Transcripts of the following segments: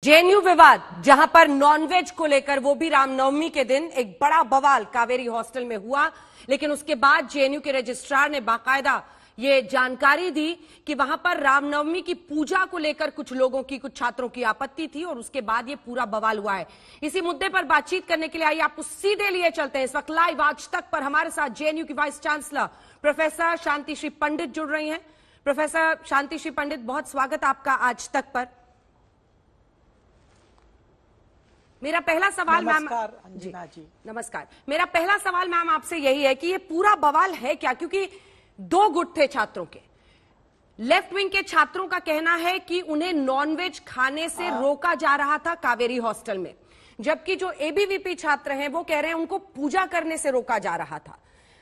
JNU विवाद, जहां पर नॉनवेज को लेकर वो भी रामनवमी के दिन एक बड़ा बवाल कावेरी हॉस्टल में हुआ, लेकिन उसके बाद जेएनयू के रजिस्ट्रार ने बाकायदा ये जानकारी दी कि वहां पर रामनवमी की पूजा को लेकर कुछ लोगों की, कुछ छात्रों की आपत्ति थी और उसके बाद ये पूरा बवाल हुआ है। इसी मुद्दे पर बातचीत करने के लिए आइए आपको सीधे लिए चलते हैं। इस वक्त लाइव आज तक पर हमारे साथ जेएनयू की वाइस चांसलर प्रोफेसर शांति श्री पंडित जुड़ रही हैं। प्रोफेसर शांति श्री पंडित, बहुत स्वागत आपका आज तक पर। मेरा पहला सवाल मैम, जी नमस्कार। मेरा पहला सवाल मैम आपसे यही है कि ये पूरा बवाल है क्या, क्योंकि दो गुट थे छात्रों के। लेफ्ट विंग के छात्रों का कहना है कि उन्हें नॉनवेज खाने से रोका जा रहा था कावेरी हॉस्टल में, जबकि जो एबीवीपी छात्र हैं वो कह रहे हैं उनको पूजा करने से रोका जा रहा था।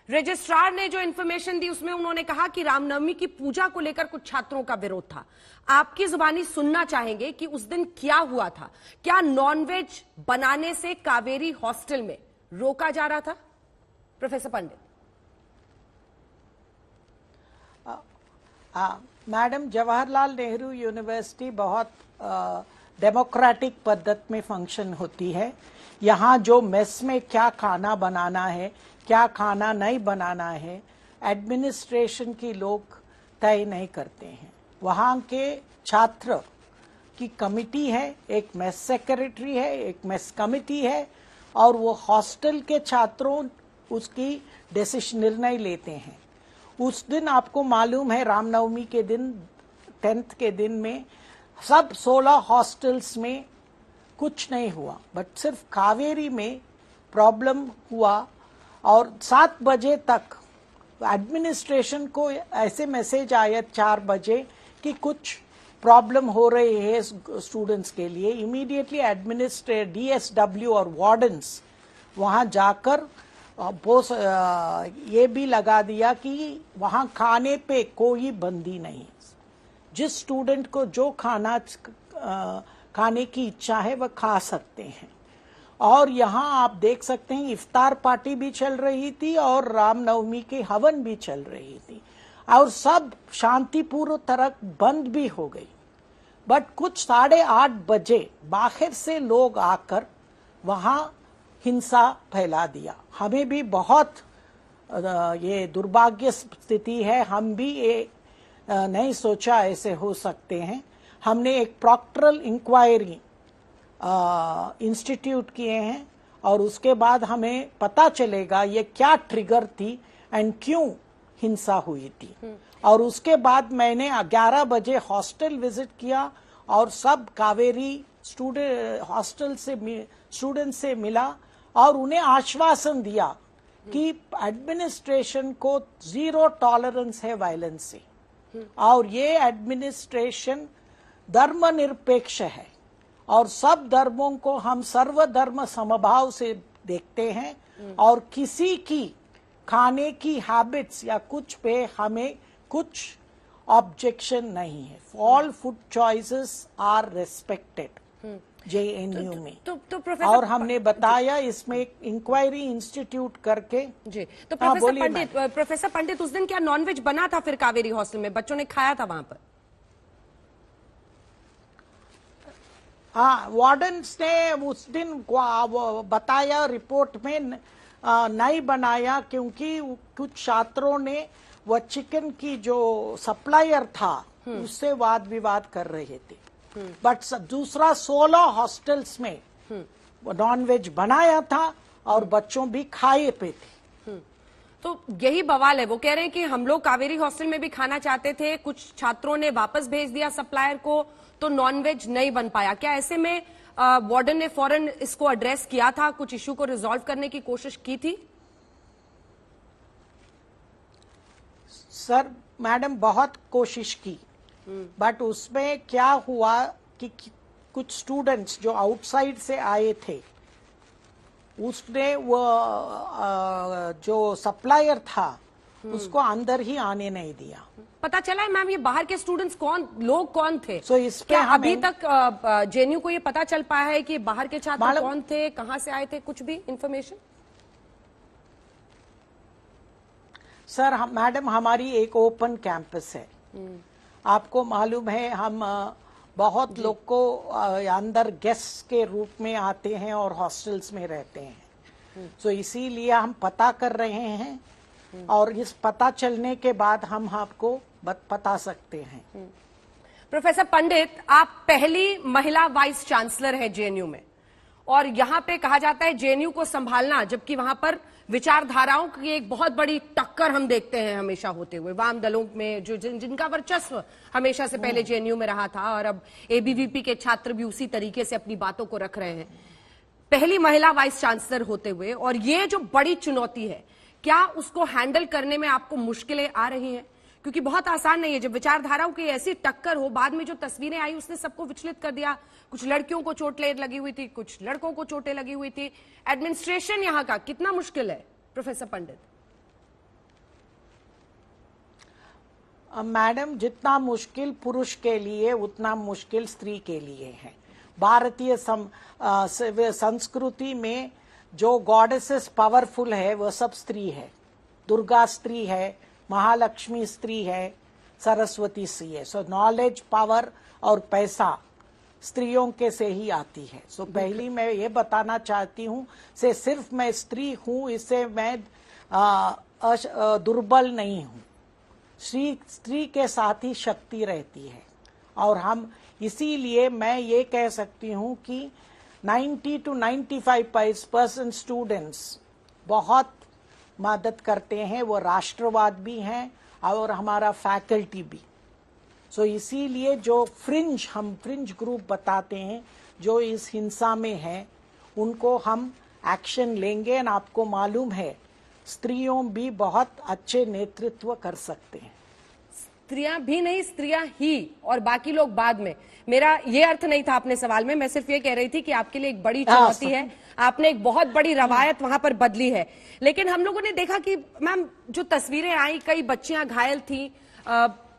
रजिस्ट्रार ने जो इंफॉर्मेशन दी उसमें उन्होंने कहा कि रामनवमी की पूजा को लेकर कुछ छात्रों का विरोध था। आपकी जुबानी सुनना चाहेंगे कि उस दिन क्या हुआ था? क्या नॉनवेज बनाने से कावेरी हॉस्टल में रोका जा रहा था? प्रोफेसर पंडित। मैडम, जवाहरलाल नेहरू यूनिवर्सिटी बहुत डेमोक्रेटिक पद्धति में फंक्शन होती है। यहाँ जो मेस में क्या खाना बनाना है, क्या खाना नहीं बनाना है, एडमिनिस्ट्रेशन की लोग तय नहीं करते हैं। वहाँ के छात्र की कमिटी है, एक मेस सेक्रेटरी है, एक मेस कमिटी है, और वो हॉस्टल के छात्रों उसकी डिसीजन निर्णय लेते हैं। उस दिन आपको मालूम है, रामनवमी के दिन 10th के दिन में सब 16 हॉस्टल्स में कुछ नहीं हुआ, बट सिर्फ कावेरी में प्रॉब्लम हुआ। और 7 बजे तक एडमिनिस्ट्रेशन को ऐसे मैसेज आया 4 बजे कि कुछ प्रॉब्लम हो रही है स्टूडेंट्स के लिए। इमीडिएटली एडमिनिस्ट्रेटर, डीएसडब्ल्यू और वार्डन्स वहां जाकर ये भी लगा दिया कि वहां खाने पे कोई बंदी नहीं। जिस स्टूडेंट को जो खाने की इच्छा है वह खा सकते हैं। और यहाँ आप देख सकते हैं इफ्तार पार्टी भी चल रही थी और रामनवमी के हवन भी चल रही थी, और सब शांतिपूर्ण तरह बंद भी हो गई। बट कुछ 8:30 बजे बाहर से लोग आकर वहां हिंसा फैला दिया। हमें भी बहुत ये दुर्भाग्य स्थिति है, हम भी ये नहीं सोचा ऐसे हो सकते हैं। हमने एक प्रॉक्टरल इंक्वायरी इंस्टीट्यूट किए हैं और उसके बाद हमें पता चलेगा ये क्या ट्रिगर थी एंड क्यों हिंसा हुई थी। और उसके बाद मैंने 11 बजे हॉस्टल विजिट किया और सब कावेरी हॉस्टल से स्टूडेंट से मिला और उन्हें आश्वासन दिया कि एडमिनिस्ट्रेशन को 0 टॉलरेंस है वायलेंस से, और ये एडमिनिस्ट्रेशन धर्मनिरपेक्ष है और सब धर्मों को हम सर्वधर्म समभाव से देखते हैं, और किसी की खाने की हैबिट्स या कुछ पे हमें कुछ ऑब्जेक्शन नहीं है। All food choices are respected JNU में। तो और हमने बताया इसमें एक इंक्वायरी इंस्टीट्यूट करके जी। तो प्रोफेसर पंडित, उस दिन क्या नॉनवेज बना था फिर कावेरी हॉस्टल में? बच्चों ने खाया था वहां पर? हाँ, वार्डन्स ने उस दिन बताया रिपोर्ट में नहीं बनाया, क्योंकि कुछ छात्रों ने वह चिकन की जो सप्लायर था उससे वाद विवाद कर रहे थे। बट दूसरा 16 हॉस्टल्स में नॉनवेज बनाया था और बच्चों भी खाए पे थे। तो यही बवाल है। वो कह रहे हैं कि हम लोग कावेरी हॉस्टल में भी खाना चाहते थे, कुछ छात्रों ने वापस भेज दिया सप्लायर को, तो नॉनवेज नहीं बन पाया। क्या ऐसे में वार्डन ने फौरन इसको एड्रेस किया था, कुछ इश्यू को रिजॉल्व करने की कोशिश की थी? सर, मैडम बहुत कोशिश की, बट उसमें क्या हुआ कि कुछ स्टूडेंट्स जो आउटसाइड से आए थे उसने वो जो सप्लायर था उसको अंदर ही आने नहीं दिया। पता चला है मैम ये बाहर के स्टूडेंट्स लोग कौन थे? So, इस पे क्या अभी तक जेएनयू को ये पता चल पाया है कि बाहर के छात्र कौन थे, कहां से आए थे, कुछ भी इंफॉर्मेशन? सर मैडम, हमारी एक ओपन कैंपस है। आपको मालूम है, हम बहुत लोग को अंदर गेस्ट के रूप में आते हैं और हॉस्टल्स में रहते हैं। सो इसीलिए हम पता कर रहे हैं और इस पता चलने के बाद हम आपको बता सकते हैं। प्रोफेसर पंडित, आप पहली महिला वाइस चांसलर हैं जेएनयू में, और यहां पे कहा जाता है जेएनयू को संभालना, जबकि वहां पर विचारधाराओं की एक बहुत बड़ी टक्कर हम देखते हैं हमेशा होते हुए, वाम दलों में जो जिनका वर्चस्व हमेशा से पहले जेएनयू में रहा था, और अब एबीवीपी के छात्र भी उसी तरीके से अपनी बातों को रख रहे हैं, पहली महिला वाइस चांसलर होते हुए, और ये जो बड़ी चुनौती है, क्या उसको हैंडल करने में आपको मुश्किलें आ रही हैं? क्योंकि बहुत आसान नहीं है जब विचारधाराओं की ऐसी टक्कर हो। बाद में जो तस्वीरें आई उसने सबको विचलित कर दिया। कुछ लड़कियों को चोटें लगी हुई थी, कुछ लड़कों को चोटें लगी हुई थी। एडमिनिस्ट्रेशन यहाँ का कितना मुश्किल है प्रोफेसर पंडित? मैडम, जितना मुश्किल पुरुष के लिए उतना मुश्किल स्त्री के लिए है। भारतीय संस्कृति में जो गॉडेसेस पावरफुल है वो सब स्त्री है। दुर्गा स्त्री है, महालक्ष्मी स्त्री है, सरस्वती स्त्री है। सो नॉलेज, पावर और पैसा स्त्रियों के से ही आती है। सो पहली मैं ये बताना चाहती हूँ से सिर्फ मैं स्त्री हूँ इससे मैं दुर्बल नहीं हूँ। स्त्री के साथ ही शक्ति रहती है, और हम इसीलिए मैं ये कह सकती हूँ कि 90 to 95% स्टूडेंट्स बहुत मदद करते हैं। वो राष्ट्रवाद भी हैं और हमारा फैकल्टी भी। सो इसीलिए जो हम फ्रिंज ग्रुप बताते हैं जो इस हिंसा में हैं, उनको हम एक्शन लेंगे। और आपको मालूम है स्त्रियों भी बहुत अच्छे नेतृत्व कर सकते हैं। स्त्रियां भी नहीं, स्त्रियां ही, और बाकी लोग बाद में। मेरा ये अर्थ नहीं था अपने सवाल में, मैं सिर्फ ये कह रही थी कि आपके लिए एक बड़ी चुनौती है, आपने एक बहुत बड़ी रवायत वहां पर बदली है। लेकिन हम लोगों ने देखा कि मैम जो तस्वीरें आई, कई बच्चियां घायल थी।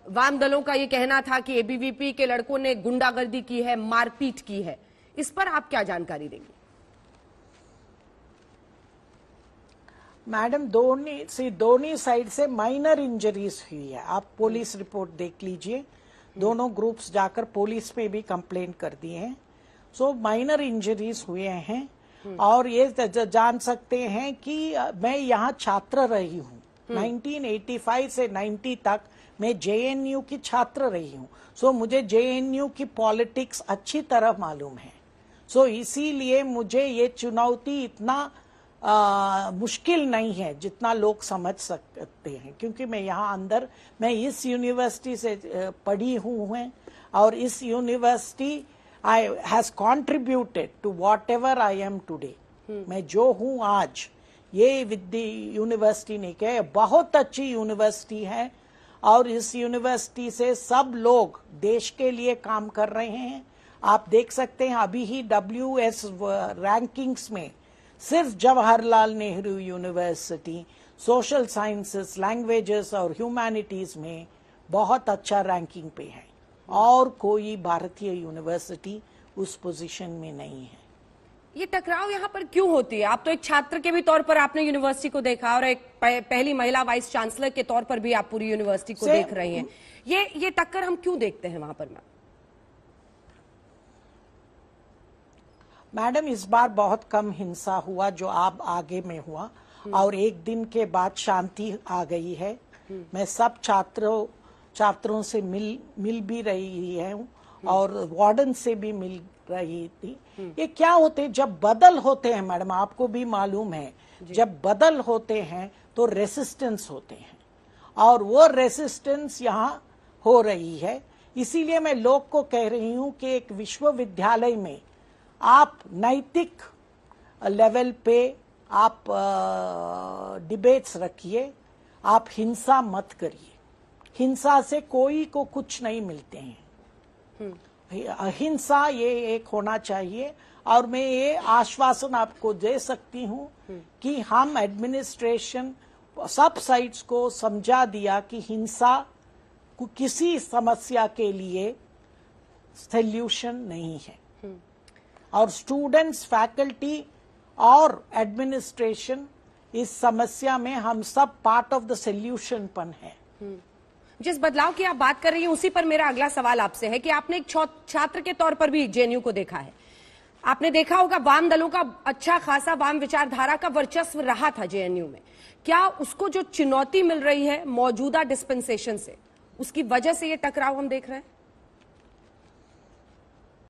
वाम दलों का ये कहना था कि एबीवीपी के लड़कों ने गुंडागर्दी की है, मारपीट की है। इस पर आप क्या जानकारी देंगे? मैडम, दोनों साइड से माइनर इंजरीज हुई है। आप पुलिस रिपोर्ट देख लीजिए। दोनों ग्रुप्स जाकर पुलिस पे भी कंप्लेंट कर दिए हैं। सो माइनर इंजरीज हुए हैं। और ये जान सकते हैं कि मैं यहाँ छात्र रही हूँ। 1985 से 90 तक मैं जेएनयू की छात्र रही हूँ। सो मुझे जेएनयू की पॉलिटिक्स अच्छी तरह मालूम है। सो इसीलिए मुझे ये चुनौती इतना मुश्किल नहीं है जितना लोग समझ सकते हैं, क्योंकि मैं यहाँ अंदर मैं इस यूनिवर्सिटी से पढ़ी हूँ और इस university I has contributed to whatever I am today. मैं जो हूँ आज ये विद्या यूनिवर्सिटी ने किया। बहुत अच्छी यूनिवर्सिटी है और इस यूनिवर्सिटी से सब लोग देश के लिए काम कर रहे हैं। आप देख सकते हैं अभी ही WS रैंकिंग्स में सिर्फ Jawaharlal Nehru university social sciences, languages और ह्यूमैनिटीज में बहुत अच्छा रैंकिंग पे है, और कोई भारतीय यूनिवर्सिटी उस पोजीशन में नहीं है। ये टकराव यहाँ पर क्यों होती है? आप तो एक छात्र के भी तौर पर आपने यूनिवर्सिटी को देखा, और एक पहली महिला वाइस चांसलर के तौर पर भी आप पूरी यूनिवर्सिटी को देख रही हैं। ये टक्कर हम क्यों देखते हैं वहां पर? मैडम, इस बार बहुत कम हिंसा हुआ जो आप आगे में हुआ, और एक दिन के बाद शांति आ गई है। मैं सब छात्रों से मिल भी रही है और वार्डन से भी मिल रही थी। ये क्या होते जब बदल होते हैं मैडम, आपको भी मालूम है, जब बदल होते हैं तो रेसिस्टेंस होते हैं, और वो रेसिस्टेंस यहाँ हो रही है। इसीलिए मैं लोग को कह रही हूँ कि एक विश्वविद्यालय में आप नैतिक लेवल पे आप डिबेट्स रखिए, आप हिंसा मत करिए। हिंसा से कोई को कुछ नहीं मिलते हैं। अहिंसा ये एक होना चाहिए। और मैं ये आश्वासन आपको दे सकती हूँ कि हम एडमिनिस्ट्रेशन सब साइड्स को समझा दिया कि हिंसा किसी समस्या के लिए सॉल्यूशन नहीं है, और स्टूडेंट्स, फैकल्टी और एडमिनिस्ट्रेशन इस समस्या में हम सब पार्ट ऑफ द सॉल्यूशन पन है। जिस बदलाव की आप बात कर रही हैं उसी पर मेरा अगला सवाल आपसे है कि आपने एक छात्र के तौर पर भी जेएनयू को देखा है, आपने देखा होगा वाम दलों का अच्छा खासा वाम विचारधारा का वर्चस्व रहा था जेएनयू में। क्या उसको जो चुनौती मिल रही है मौजूदा डिस्पेंसेशन से, उसकी वजह से ये टकराव हम देख रहे हैं?